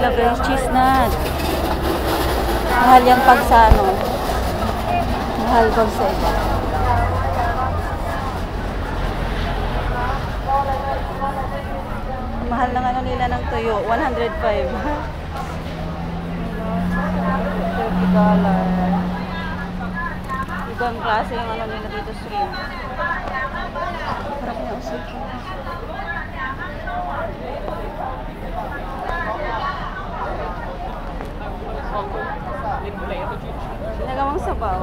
nila guys, cheese nut. Mahal yan pag sa ano. Mahal pag sa iba. Mahal ng ano nila ng tuyo, 105. $30. Ibang klase yung ano nila dito, shrimp. Parang niya usap ko. Nagawang sabaw.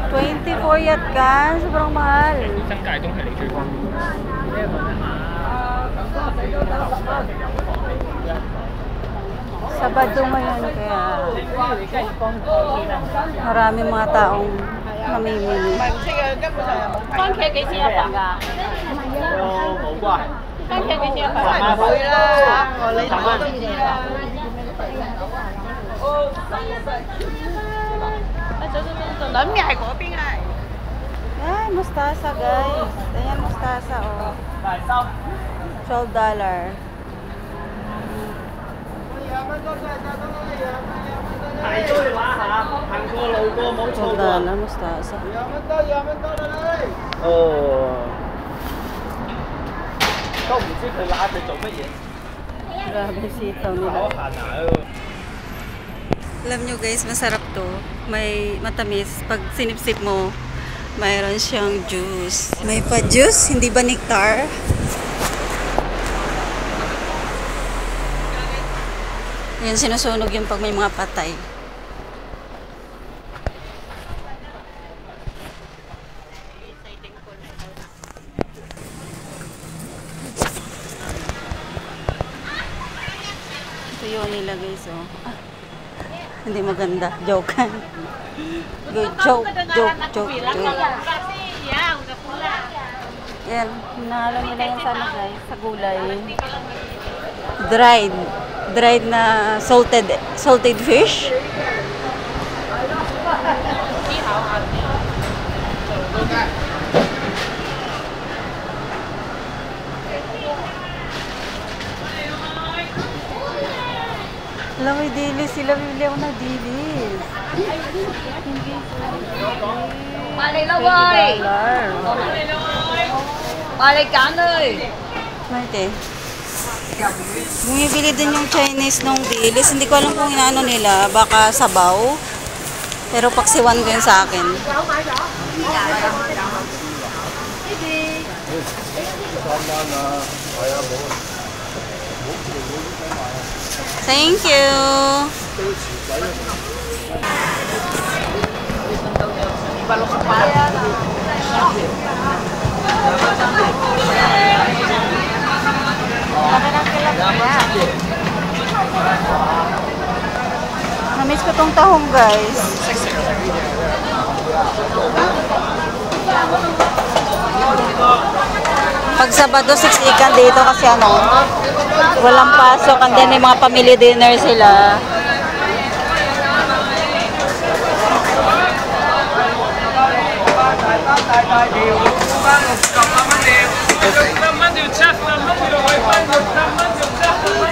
$24 yat kan, sobrang mahal. Sabado ngayon kaya marami mga taong namimili. Ay, mustasa guys. Ayan, mustasa oh. $12. $12 mustasa. Grabe sitaw nila. Alam nyo guys, masarap to. May matamis. Pag sinipsip mo, mayroon siyang juice. May pa juice, hindi ba nectar? Yan, sinusunog yung pag may mga patay. Ito yun nila guys, oh. Ah, hindi maganda. Joke. Joke. Yan, hinahalo nila yan sana guys, sa gulay. Dried na salted fish. Alam mo, dilis sila, bibili ako na dilis. Malay lang, boy! Malay ka, ơi! Marte. Bumibili din yung Chinese nung dilis. Hindi ko alam kung inaano nila. Baka sabaw. Pero paksiwan ko yun sa akin. Thank you. Namiss ko tong tahong guys. Pag Sabado 6 ikan dito kasi ano, walang pasok and then may mga family dinner sila.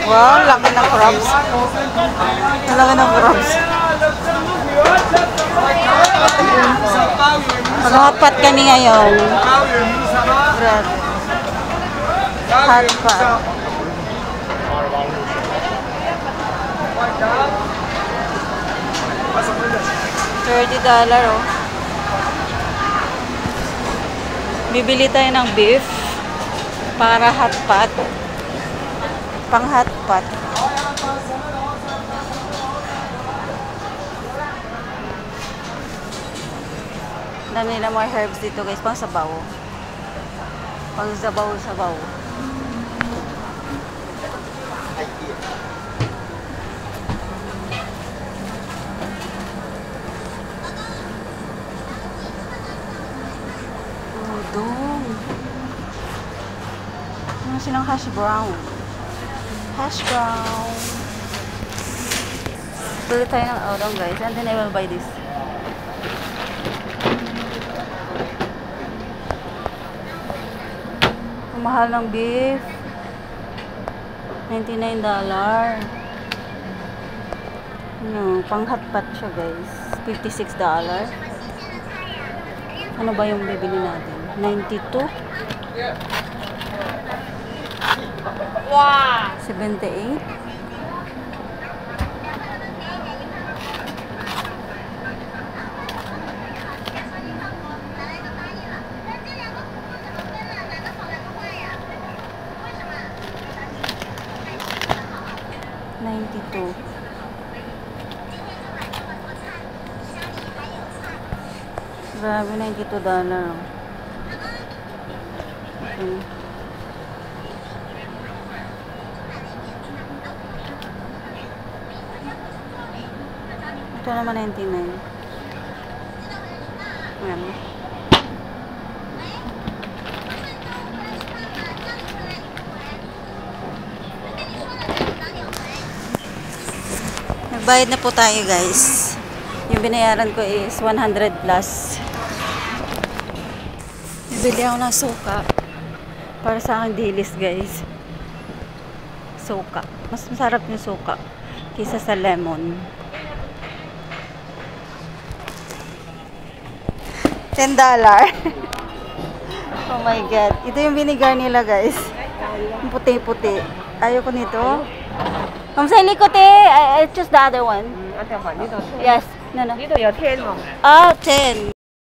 Wow, laki ng crabs. Laki ng crabs. Mag-hotpot kami ngayon. Hotpot. $30 oh. Bibili tayo ng beef para hotpot. Pang hotpot. Dami nila mga herbs dito guys, pang sabaw. Pang sabaw-sabaw. Udong. Ano silang hash brown? Hash brown. Bili tayo ng udong guys, and then I will buy this. Ang mahal ng beef. $99. No, pang hotpot siya guys. $56. Ano ba yung bibili natin? 92? Wow! 78? $92. Grabe, $92. Okay. Ito naman 99. Ayan. Nagbayad na po tayo guys. Yung binayaran ko is 100 plus. Bibili ako ng suka. Para sa aking dilis guys. Suka. Mas masarap yung suka kaysa sa lemon. $10. Oh my god. Ito yung vinegar nila guys. Yung puti-puti. Ayoko nito. Ma'am, sa likod I choose the other one. Yes. No, no. 呢度有聽喎。Ah, 10.